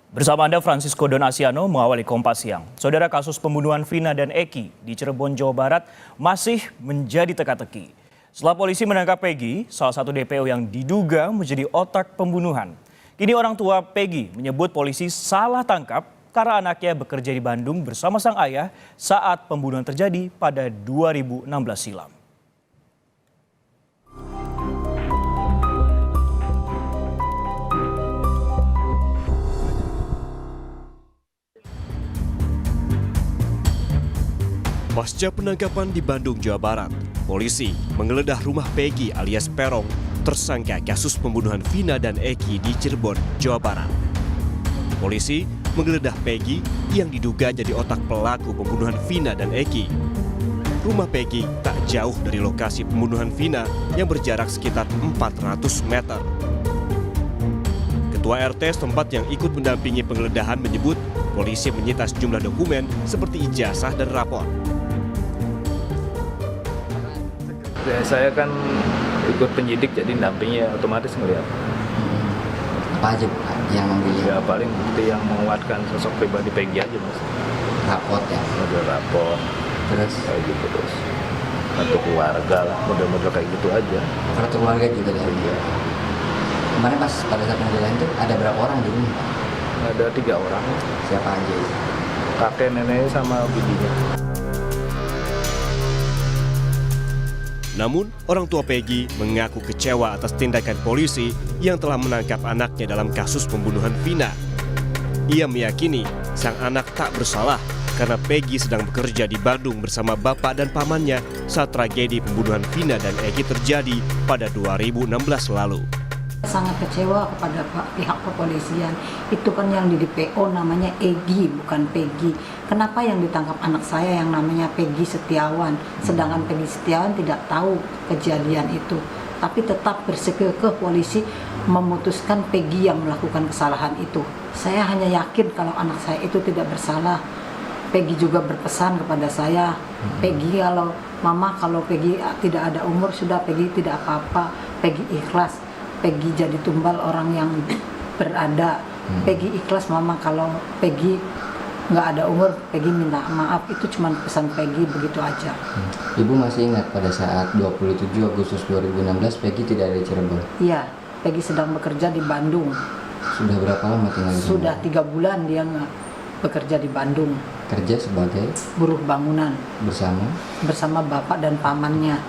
Bersama Anda, Francisco Donasiano mengawali Kompas Siang. Saudara, kasus pembunuhan Vina dan Eki di Cirebon, Jawa Barat masih menjadi teka-teki. Setelah polisi menangkap Peggy, salah satu DPO yang diduga menjadi otak pembunuhan. Kini orang tua Peggy menyebut polisi salah tangkap karena anaknya bekerja di Bandung bersama sang ayah saat pembunuhan terjadi pada 2016 silam. Pasca penangkapan di Bandung, Jawa Barat, polisi menggeledah rumah Peggy alias Perong, tersangka kasus pembunuhan Vina dan Eki di Cirebon, Jawa Barat. Polisi menggeledah Peggy yang diduga jadi otak pelaku pembunuhan Vina dan Eki. Rumah Peggy tak jauh dari lokasi pembunuhan Vina yang berjarak sekitar 400 meter. Ketua RT setempat yang ikut mendampingi penggeledahan menyebut polisi menyita sejumlah dokumen seperti ijazah dan rapor. Saya kan ikut penyidik jadi dampingnya otomatis ngelihat. Apa aja yang memilih? Ya paling bukti yang menguatkan sosok pribadi Peggy aja mas. Raport ya? Model rapor, Terus kayak gitu terus. Kartu keluarga lah, model-model kayak gitu aja. kartu keluarga juga ya? Iya. Kemarin pas pada saat penggeledahan itu ada berapa orang di rumah? Ada 3 orang, Siapa aja itu? kakek neneknya sama bibinya. Namun, orang tua Peggy mengaku kecewa atas tindakan polisi yang telah menangkap anaknya dalam kasus pembunuhan Vina. Ia meyakini sang anak tak bersalah karena Peggy sedang bekerja di Bandung bersama bapak dan pamannya saat tragedi pembunuhan Vina dan Eki terjadi pada 2016 lalu. Sangat kecewa kepada pihak kepolisian. Itu kan yang di DPO namanya Egi, bukan Peggy. Kenapa yang ditangkap anak saya yang namanya Peggy Setiawan, sedangkan Peggy Setiawan tidak tahu kejadian itu. Tapi tetap bersikukuh polisi memutuskan Peggy yang melakukan kesalahan itu. Saya hanya yakin kalau anak saya itu tidak bersalah. Peggy juga berpesan kepada saya, Peggy kalau Peggy tidak ada umur sudah, Peggy tidak apa-apa, Peggy ikhlas. Peggy jadi tumbal orang yang berada. Peggy ikhlas mama kalau Peggy nggak ada umur, Peggy minta maaf. Itu cuma pesan Peggy, begitu aja. Ibu masih ingat pada saat 27 Agustus 2016 Peggy tidak ada di Cirebon? Iya, Peggy sedang bekerja di Bandung. Sudah berapa lama tinggal di Cirebon? Sudah 3 bulan dia bekerja di Bandung. Kerja sebagai Buruh bangunan bersama bapak dan pamannya.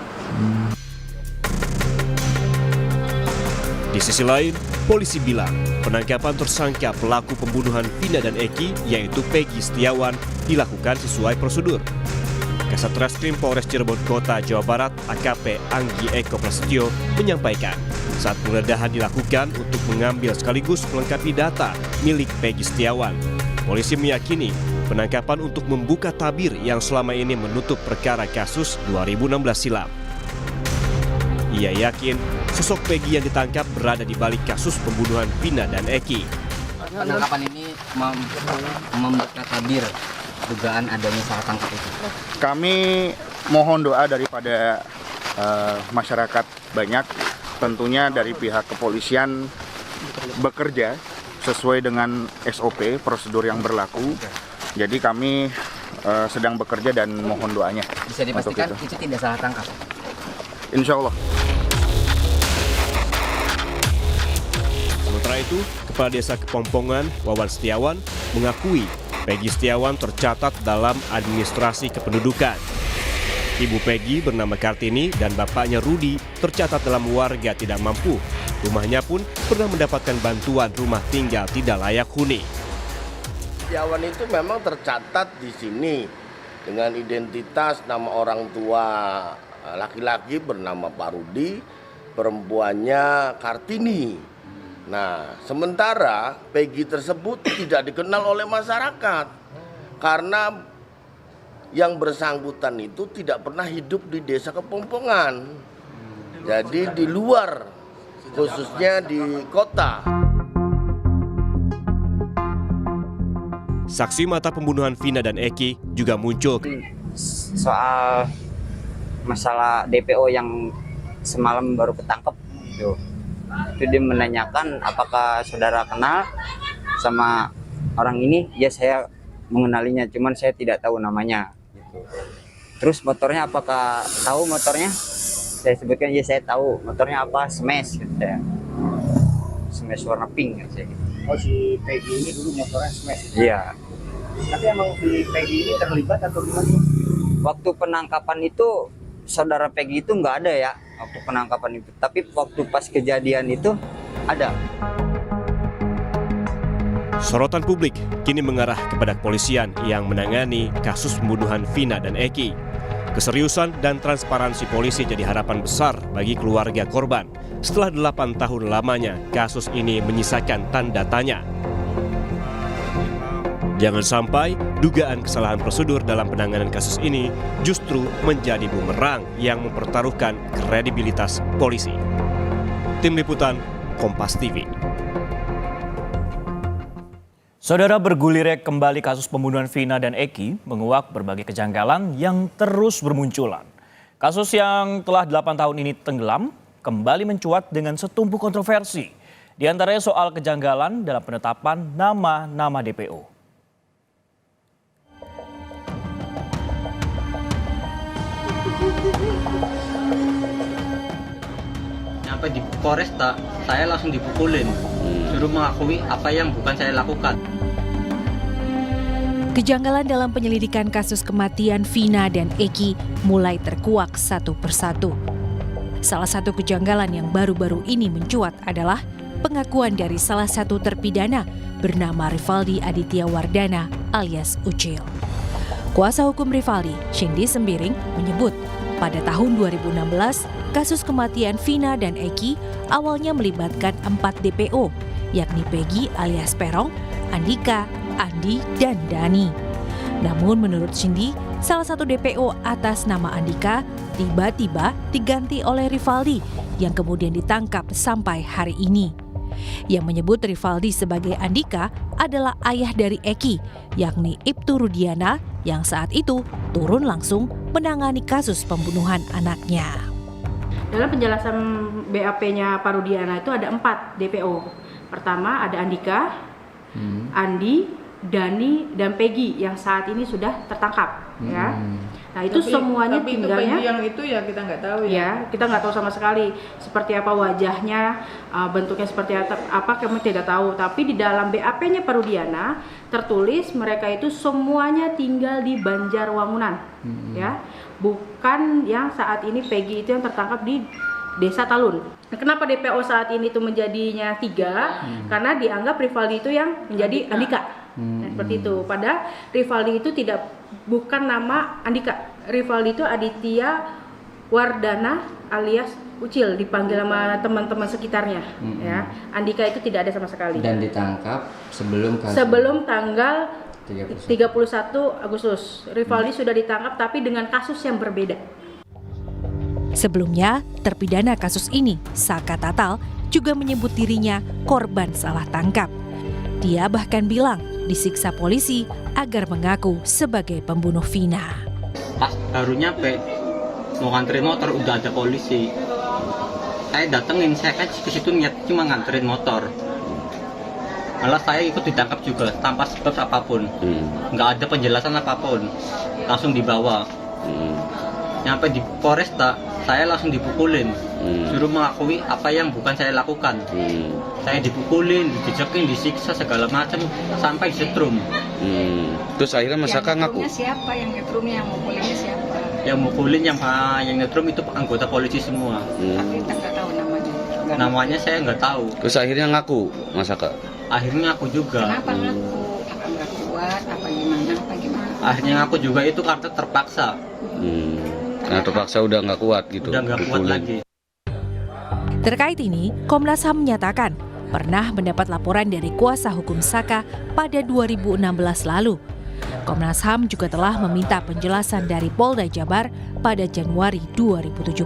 Di sisi lain, polisi bilang penangkapan tersangka pelaku pembunuhan Vina dan Eki yaitu Peggy Setiawan dilakukan sesuai prosedur. Kasat Reskrim Polres Cirebon Kota, Jawa Barat, AKP Anggi Eko Prasetyo menyampaikan saat penggeledahan dilakukan untuk mengambil sekaligus melengkapi data milik Peggy Setiawan. Polisi meyakini penangkapan untuk membuka tabir yang selama ini menutup perkara kasus 2016 silam. Ia yakin sosok Peggy yang ditangkap berada di balik kasus pembunuhan Vina dan Eki. Penangkapan ini membuka tabir dugaan adanya salah tangkap itu. Kami mohon doa daripada masyarakat banyak, tentunya dari pihak kepolisian bekerja sesuai dengan SOP, prosedur yang berlaku. Jadi kami sedang bekerja dan mohon doanya. Bisa dipastikan itu tidak salah tangkap? Insya Allah. Sementara itu, Kepala Desa Kepompongan, Wawan Setiawan, mengakui Peggy Setiawan tercatat dalam administrasi kependudukan. Ibu Peggy bernama Kartini dan bapaknya Rudi tercatat dalam warga tidak mampu. Rumahnya pun pernah mendapatkan bantuan rumah tinggal tidak layak huni. Setiawan itu memang tercatat di sini dengan identitas nama orang tua laki-laki bernama Pak Rudi, perempuannya Kartini. Nah, sementara Peggy tersebut tidak dikenal oleh masyarakat karena yang bersangkutan itu tidak pernah hidup di desa Kepompongan. Jadi di luar, khususnya di kota. Saksi mata pembunuhan Vina dan Eki juga muncul. Soal masalah DPO yang semalam baru ketangkep itu dia menanyakan apakah saudara kenal sama orang ini ya saya mengenalinya, cuman saya tidak tahu namanya gitu. Terus motornya apakah tahu motornya? Saya sebutkan ya saya tahu motornya apa, Smash gitu saya. Smash warna pink gitu saya. Oh, si Peggy ini dulu motornya Smash. Iya. Tapi emang si Peggy ini terlibat atau gimana? Waktu penangkapan itu saudara Peggy itu nggak ada ya waktu penangkapan itu. Tapi waktu pas kejadian itu ada. Sorotan publik kini mengarah kepada kepolisian yang menangani kasus pembunuhan Vina dan Eki. Keseriusan dan transparansi polisi jadi harapan besar bagi keluarga korban. Setelah 8 tahun lamanya, kasus ini menyisakan tanda tanya. Jangan sampai dugaan kesalahan prosedur dalam penanganan kasus ini justru menjadi bumerang yang mempertaruhkan kredibilitas polisi. Tim Liputan, Kompas TV. Saudara, bergulirnya kembali kasus pembunuhan Vina dan Eki menguak berbagai kejanggalan yang terus bermunculan. Kasus yang telah 8 tahun ini tenggelam kembali mencuat dengan setumpuk kontroversi. Di antaranya soal kejanggalan dalam penetapan nama-nama DPO. Sampai di Polresta, saya langsung dipukulin, suruh mengakui apa yang bukan saya lakukan. Kejanggalan dalam penyelidikan kasus kematian Vina dan Eki mulai terkuak satu persatu. Salah satu kejanggalan yang baru-baru ini mencuat adalah pengakuan dari salah satu terpidana bernama Rivaldi Aditya Wardana alias Ucil. Kuasa hukum Rivaldi, Cindy Sembiring, menyebut pada tahun 2016, kasus kematian Vina dan Eki awalnya melibatkan 4 DPO, yakni Peggy alias Perong, Andika, Andi, dan Dani. Namun menurut Cindy, salah satu DPO atas nama Andika tiba-tiba diganti oleh Rivaldi yang kemudian ditangkap sampai hari ini. Yang menyebut Rivaldi sebagai Andika adalah ayah dari Eki, yakni Ibtu Rudiana yang saat itu turun langsung menangani kasus pembunuhan anaknya. Dalam penjelasan BAP-nya Pak Rudiana itu ada 4 DPO. Pertama ada Andika, Andi, Dani, dan Peggy yang saat ini sudah tertangkap. Ya. Nah itu semuanya tinggalnya. Tapi yang itu ya kita nggak tahu ya. Ya kita nggak tahu sama sekali seperti apa wajahnya, bentuknya seperti apa kami tidak tahu. Tapi di dalam BAP-nya Pak Rudiana tertulis mereka itu semuanya tinggal di Banjarwangunan, ya, bukan yang saat ini Peggy itu yang tertangkap di Desa Talun. Kenapa DPO saat ini itu menjadinya 3? Karena dianggap Rivaldi itu yang menjadi Andika. Nah, seperti itu. Padahal Rivaldi itu bukan nama Andika. Rivaldi itu Aditya Wardana alias Ucil, dipanggil sama teman-teman sekitarnya. Ya, Andika itu tidak ada sama sekali. Dan ditangkap sebelum tanggal 31 Agustus. Rivaldi sudah ditangkap tapi dengan kasus yang berbeda. Sebelumnya, terpidana kasus ini, Saka Tatal, juga menyebut dirinya korban salah tangkap. Dia bahkan bilang disiksa polisi agar mengaku sebagai pembunuh Vina. Pas baru nyampe, mau nganterin motor udah ada polisi. Saya datengin, saya kan ke situ niat cuma nganterin motor. Malah saya ikut ditangkap juga tanpa sebab apapun. Nggak ada penjelasan apapun. Langsung dibawa. Nyampe di Polresta, saya langsung dipukulin, suruh mengakui apa yang bukan saya lakukan. Saya dipukulin, dijejekin, disiksa segala macam sampai disetrum. Terus akhirnya Mas Saka ngaku. Siapa yang ngetrumnya, yang mukulinnya siapa? Yang mukulin, yang nyetrum itu anggota polisi semua. Tapi kita nggak tahu namanya. Namanya saya nggak tahu. Terus akhirnya ngaku Mas Saka. Akhirnya aku juga. Kenapa ngaku? Apa nggak kuat? Apa gimana? Akhirnya aku juga itu karena terpaksa. Nah terpaksa udah nggak kuat gitu. Udah nggak kuat lagi. Terkait ini, Komnas HAM menyatakan pernah mendapat laporan dari kuasa hukum Saka pada 2016 lalu. Komnas HAM juga telah meminta penjelasan dari Polda Jabar pada Januari 2017,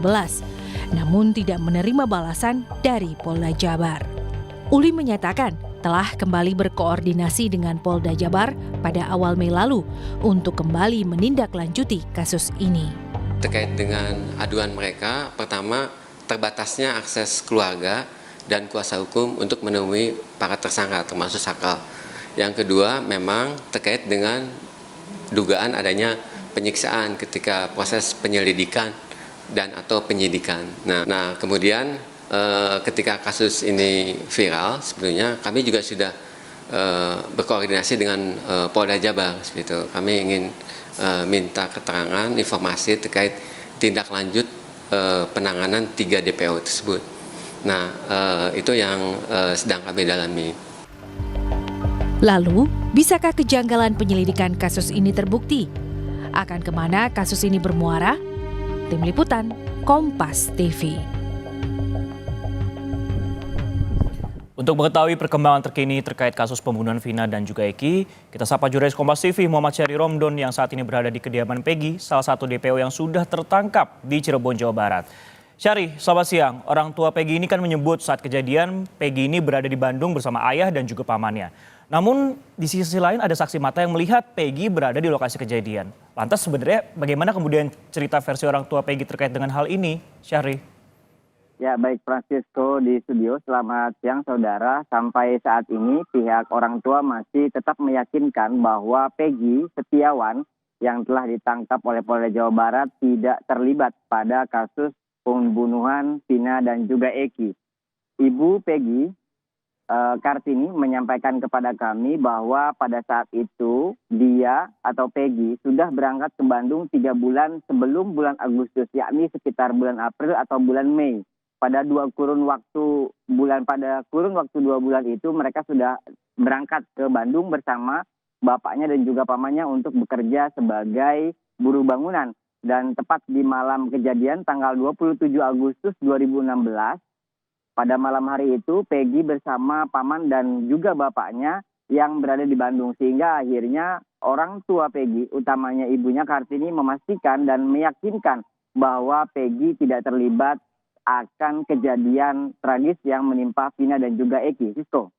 namun tidak menerima balasan dari Polda Jabar. Uli menyatakan telah kembali berkoordinasi dengan Polda Jabar pada awal Mei lalu untuk kembali menindaklanjuti kasus ini. Terkait dengan aduan mereka, pertama terbatasnya akses keluarga dan kuasa hukum untuk menemui para tersangka termasuk Sakal. Yang kedua memang terkait dengan dugaan adanya penyiksaan ketika proses penyelidikan dan atau penyidikan. Nah kemudian ketika kasus ini viral, sebetulnya kami juga sudah berkoordinasi dengan Polda Jabar. Gitu. Kami ingin minta keterangan, informasi terkait tindak lanjut penanganan 3 DPO tersebut. Nah itu yang sedang kami dalami. Lalu, bisakah kejanggalan penyelidikan kasus ini terbukti? Akan kemana kasus ini bermuara? Tim Liputan, Kompas TV. Untuk mengetahui perkembangan terkini terkait kasus pembunuhan Vina dan juga Eki, kita sapa jurnalis Kompas TV Muhammad Syahri Romdon yang saat ini berada di kediaman Peggy, salah satu DPO yang sudah tertangkap di Cirebon, Jawa Barat. Syahri, selamat siang. Orang tua Peggy ini kan menyebut saat kejadian Peggy ini berada di Bandung bersama ayah dan juga pamannya. Namun di sisi lain ada saksi mata yang melihat Peggy berada di lokasi kejadian. Lantas sebenarnya bagaimana kemudian cerita versi orang tua Peggy terkait dengan hal ini, Syahri? Ya, baik Francisco di studio. Selamat siang saudara. Sampai saat ini pihak orang tua masih tetap meyakinkan bahwa Peggy Setiawan yang telah ditangkap oleh Polda Jawa Barat tidak terlibat pada kasus pembunuhan Vina dan juga Eki. Ibu Peggy Kartini menyampaikan kepada kami bahwa pada saat itu dia atau Peggy sudah berangkat ke Bandung 3 bulan sebelum bulan Agustus, yakni sekitar bulan April atau bulan Mei. Pada kurun waktu 2 bulan itu mereka sudah berangkat ke Bandung bersama bapaknya dan juga pamannya untuk bekerja sebagai buruh bangunan. Dan tepat di malam kejadian tanggal 27 Agustus 2016, pada malam hari itu Peggy bersama paman dan juga bapaknya yang berada di Bandung. Sehingga akhirnya orang tua Peggy, utamanya ibunya Kartini, memastikan dan meyakinkan bahwa Peggy tidak terlibat akan kejadian tragis yang menimpa Vina dan juga Eki. Sisko.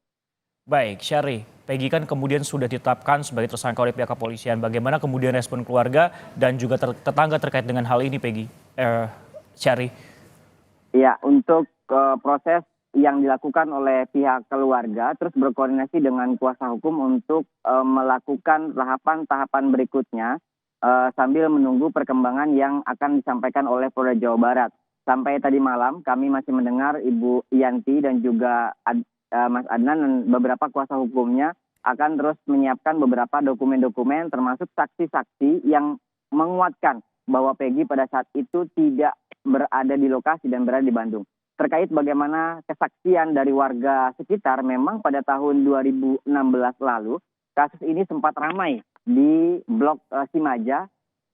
Baik, Syahri. Peggy kan kemudian sudah ditetapkan sebagai tersangka oleh pihak kepolisian. Bagaimana kemudian respon keluarga dan juga tetangga terkait dengan hal ini, Peggy? Syahri. Ya, untuk proses yang dilakukan oleh pihak keluarga terus berkoordinasi dengan kuasa hukum untuk melakukan tahapan berikutnya sambil menunggu perkembangan yang akan disampaikan oleh Polda Jawa Barat. Sampai tadi malam kami masih mendengar Ibu Yanti dan juga Mas Adnan dan beberapa kuasa hukumnya akan terus menyiapkan beberapa dokumen-dokumen termasuk saksi-saksi yang menguatkan bahwa Peggy pada saat itu tidak berada di lokasi dan berada di Bandung. Terkait bagaimana kesaksian dari warga sekitar, memang pada tahun 2016 lalu kasus ini sempat ramai di blok Simaja,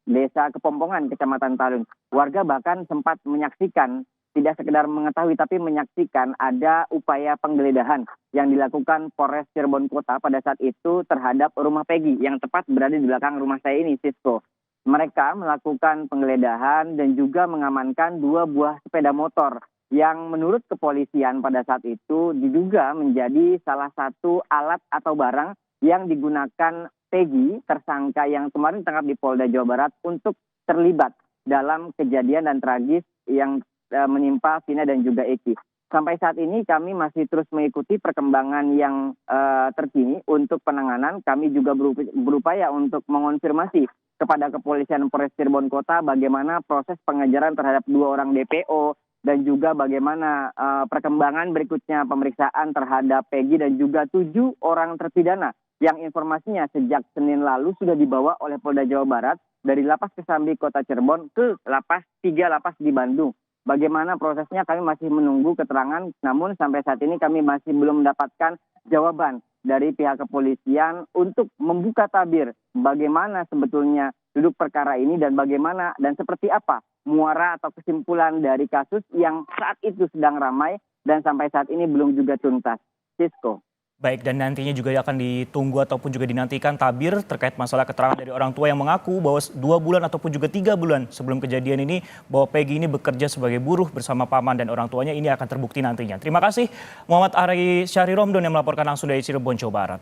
Desa Kepompongan, Kecamatan Talun. Warga bahkan sempat menyaksikan, tidak sekedar mengetahui tapi menyaksikan ada upaya penggeledahan yang dilakukan Polres Cirebon Kota pada saat itu terhadap rumah Peggy yang tepat berada di belakang rumah saya ini, Sisko. Mereka melakukan penggeledahan dan juga mengamankan 2 buah sepeda motor yang menurut kepolisian pada saat itu diduga menjadi salah satu alat atau barang yang digunakan Peggy, tersangka yang kemarin ditangkap di Polda Jawa Barat, untuk terlibat dalam kejadian dan tragis yang menimpa Vina dan juga Eki. Sampai saat ini kami masih terus mengikuti perkembangan yang terkini untuk penanganan. Kami juga berupaya untuk mengonfirmasi kepada kepolisian Polres Cirebon Kota bagaimana proses pengejaran terhadap 2 orang DPO dan juga bagaimana perkembangan berikutnya pemeriksaan terhadap Peggy dan juga 7 orang terpidana yang informasinya sejak Senin lalu sudah dibawa oleh Polda Jawa Barat dari Lapas Kesambi Kota Cirebon ke 3 lapas di Bandung. Bagaimana prosesnya kami masih menunggu keterangan, namun sampai saat ini kami masih belum mendapatkan jawaban dari pihak kepolisian untuk membuka tabir bagaimana sebetulnya duduk perkara ini dan bagaimana dan seperti apa muara atau kesimpulan dari kasus yang saat itu sedang ramai dan sampai saat ini belum juga tuntas. Sisko. Baik, dan nantinya juga akan ditunggu ataupun juga dinantikan tabir terkait masalah keterangan dari orang tua yang mengaku bahwa 2 bulan ataupun juga 3 bulan sebelum kejadian ini bahwa Peggy ini bekerja sebagai buruh bersama paman dan orang tuanya. Ini akan terbukti nantinya. Terima kasih Muhammad Syahri Romdon yang melaporkan langsung dari Cirebon, Jawa Barat.